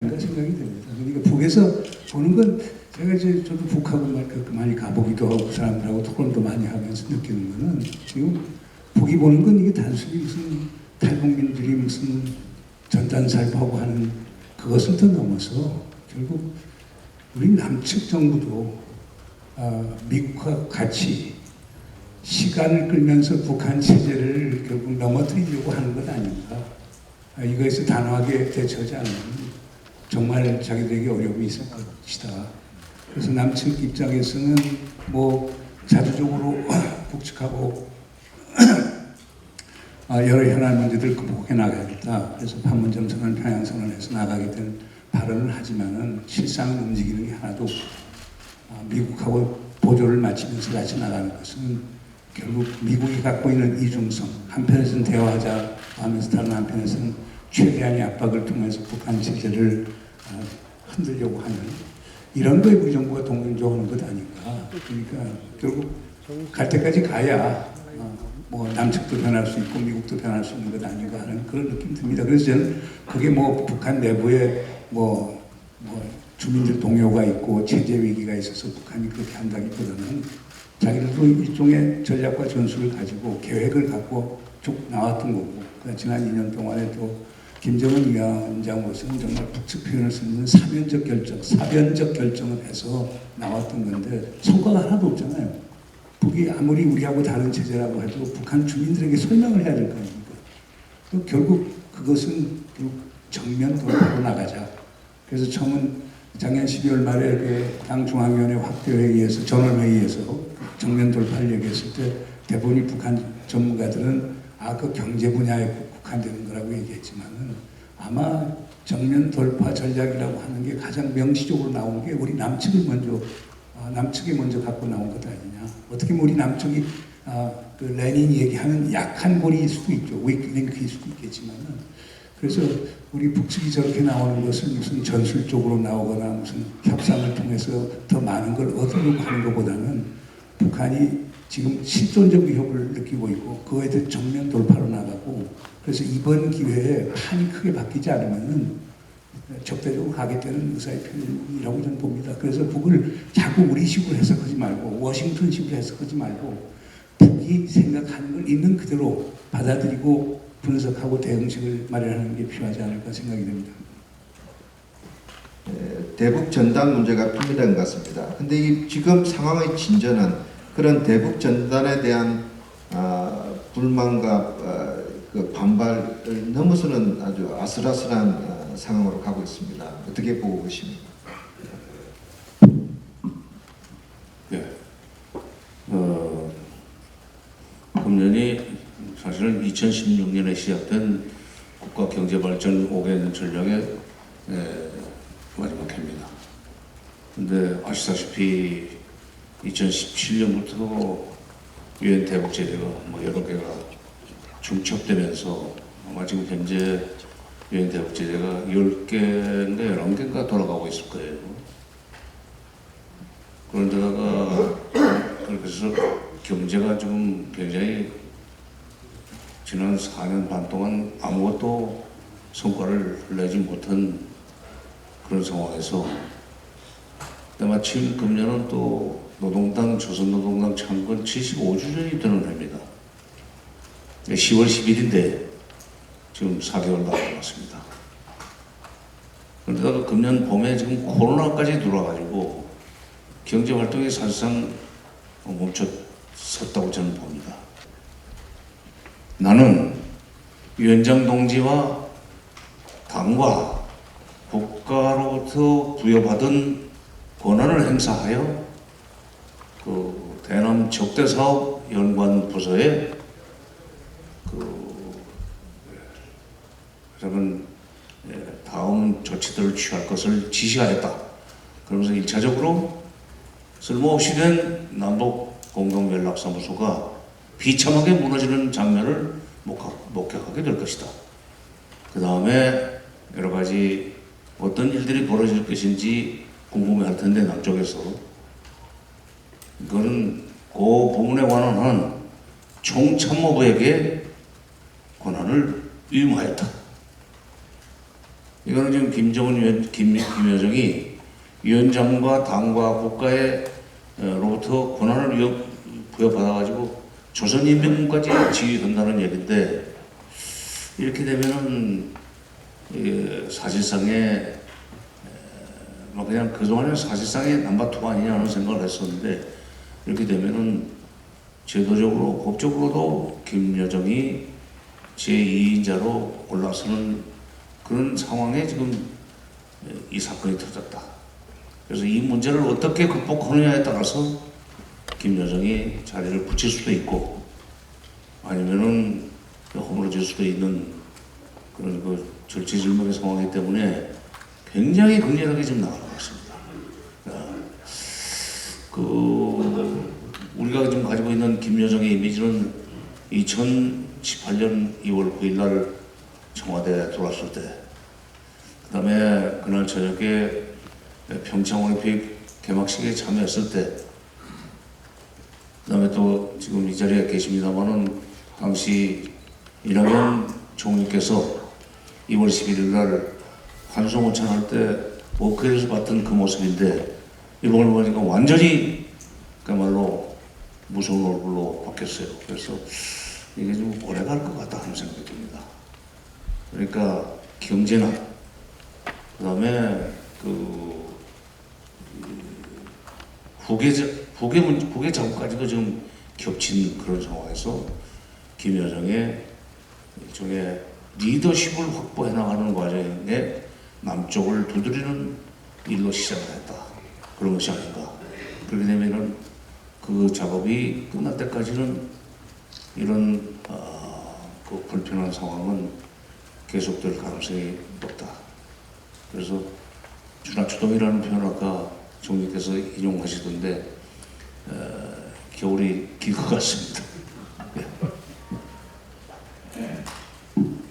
생각이 됩니다. 그러니까 북에서 보는 건 제가 이제 저도 북하고 많이 가보기도 하고 그 사람들하고 토론도 많이 하면서 느끼는 거는 지금 북이 보는 건 이게 단순히 무슨 탈북민들이 무슨 전단살포하고 하는 그것을 더 넘어서 결국 우리 남측 정부도 미국과 같이 시간을 끌면서 북한 체제를 결국 넘어뜨리려고 하는 것 아닌가. 이거에서 단호하게 대처하지 않으면 정말 자기들에게 어려움이 있을 것이다. 그래서 남측 입장에서는 뭐 자주적으로 북측하고 여러 현안 문제들을 극복해 나가겠다. 그래서 판문점 선언, 평양 선언에서 나가게 된 발언을 하지만은 실상 움직이는 게 하나도 없고 미국하고 보조를 맞추면서 같이 나가는 것은 결국 미국이 갖고 있는 이중성, 한편에서는 대화하자 하면서 다른 한편에서는 최대한의 압박을 통해서 북한 체제를 흔들려고 하는 이런 거에 우리 정부가 동조하는 것 아닌가. 그러니까 결국 갈 때까지 가야 뭐 남측도 변할 수 있고 미국도 변할 수 있는 것 아닌가 하는 그런 느낌 듭니다. 그래서 저는 그게 뭐 북한 내부에 뭐 주민들 동요가 있고 체제 위기가 있어서 북한이 그렇게 한다기보다는 자기들도 일종의 전략과 전술을 가지고 계획을 갖고 쭉 나왔던 거고, 지난 2년 동안에 또 김정은 위원장으로서는 정말 북측 표현을 쓰는 사변적 결정을 해서 나왔던 건데 성과가 하나도 없잖아요. 북이 아무리 우리하고 다른 체제라고 해도 북한 주민들에게 설명을 해야 될 거 아닙니까? 또 결국 그것은 정면 돌파로 나가자. 그래서 처음은 작년 12월 말에 그 당 중앙위원회 확대회의에서 전원회의에서 정면 돌파를 얘기했을 때 대부분이 북한 전문가들은 그 경제 분야에 국한되는 거라고 얘기했지만은 아마 정면 돌파 전략이라고 하는 게 가장 명시적으로 나온 게 우리 남측이 먼저 갖고 나온 것 아니냐. 어떻게 보면 우리 남측이 그 레닌이 얘기하는 약한 고리일 수도 있죠. 위크링크일 수도 있겠지만은 그래서 우리 북측이 저렇게 나오는 것을 무슨 전술적으로 나오거나 무슨 협상을 통해서 더 많은 걸 얻으려고 하는 것보다는 북한이 지금 실존적 위협을 느끼고 있고 그거에 대해 정면 돌파로 나가고 그래서 이번 기회에 판이 크게 바뀌지 않으면은 적대적으로 가겠다는 의사의 표현이라고 저는 봅니다. 그래서 북을 자꾸 우리식으로 해석하지 말고 워싱턴식으로 해석하지 말고 북이 생각하는 걸 있는 그대로 받아들이고 분석하고 대응식을 마련하는 게 필요하지 않을까 생각이 됩니다. 대북 전단 문제가 필요한 것 같습니다. 근데 이 지금 상황의 진전은 그런 대북 전단에 대한 불만과 그 반발을 넘어서는 아주 아슬아슬한 상황으로 가고 있습니다. 어떻게 보고 계십니까? 네. 금년이 사실은 2016년에 시작된 국가경제발전 5개년 전략의 마지막 해입니다. 근데 아시다시피 2017년부터 유엔 대북제재가 여러 개가 중첩되면서 아마 지금 현재 유엔 대북제재가 10개인가 11개인가 돌아가고 있을 거예요. 그런데다가 그래서 경제가 지금 굉장히 지난 4년 반 동안 아무것도 성과를 내지 못한 그런 상황에서 마침 금년은 또 노동당, 조선노동당 창건 75주년이 되는 해입니다. 10월 10일인데 지금 4개월 다 남았습니다. 그런데다가 금년 봄에 지금 코로나까지 들어와가지고 경제활동이 사실상 멈춰섰다고 저는 봅니다. 나는 위원장 동지와 당과 국가로부터 부여받은 권한을 행사하여 그 대남 적대사업 연관 부서에 그러면 다음 조치들을 취할 것을 지시하였다. 그러면서 1차적으로 쓸모없이 된 남북 공동연락사무소가 비참하게 무너지는 장면을 목격하게 될 것이다. 그 다음에 여러 가지 어떤 일들이 벌어질 것인지 궁금해할 텐데 남쪽에서 이거는 그 부분에 관한 총참모부에게 권한을 위임하였다. 이거는 지금 김여정이 위원장과 당과 국가의 로부터 권한을 부여받아가지고 조선인민군까지 지휘한다는 얘기인데, 이렇게 되면은 사실상의 뭐 그냥 그동안은 사실상의 넘버2가 아니냐는 생각을 했었는데, 이렇게 되면은 제도적으로 법적으로도 김여정이 제2인자로 올라서는 그런 상황에 지금 이 사건이 터졌다. 그래서 이 문제를 어떻게 극복하느냐에 따라서 김여정이 자리를 붙일 수도 있고 아니면은 허물어질 수도 있는 그런 그 절체절명의 상황이기 때문에 굉장히 극렬하게 지금 나가는 것 같습니다. 우리가 지금 가지고 있는 김여정의 이미지는 2018년 2월 9일 날 청와대에 들어왔을 때, 그 다음에 그날 저녁에 평창올림픽 개막식에 참여했을 때, 그 다음에 또 지금 이 자리에 계십니다만은 당시 이낙연 총리께서 2월 11일 날 환송호찬 할 때 워크에서 봤던 그 모습인데, 이번을 보니까 완전히 그야말로 무서운 얼굴로 바뀌었어요. 그래서 이게 좀 오래 갈 것 같다 하는 생각이 듭니다. 그러니까 경제나 그다음에 후계 작업까지도 지금 겹친 그런 상황에서 김여정의 일종의 리더십을 확보해 나가는 과정에 남쪽을 두드리는 일로 시작을 했다. 그런 것이 아닌가. 그렇게 되면은 그 작업이 끝날 때까지는 이런 그 불편한 상황은 계속될 가능성이 높다. 그래서 추나추동이라는 표현 아까 총리께서 인용하시던데 겨울이 길 것 같습니다.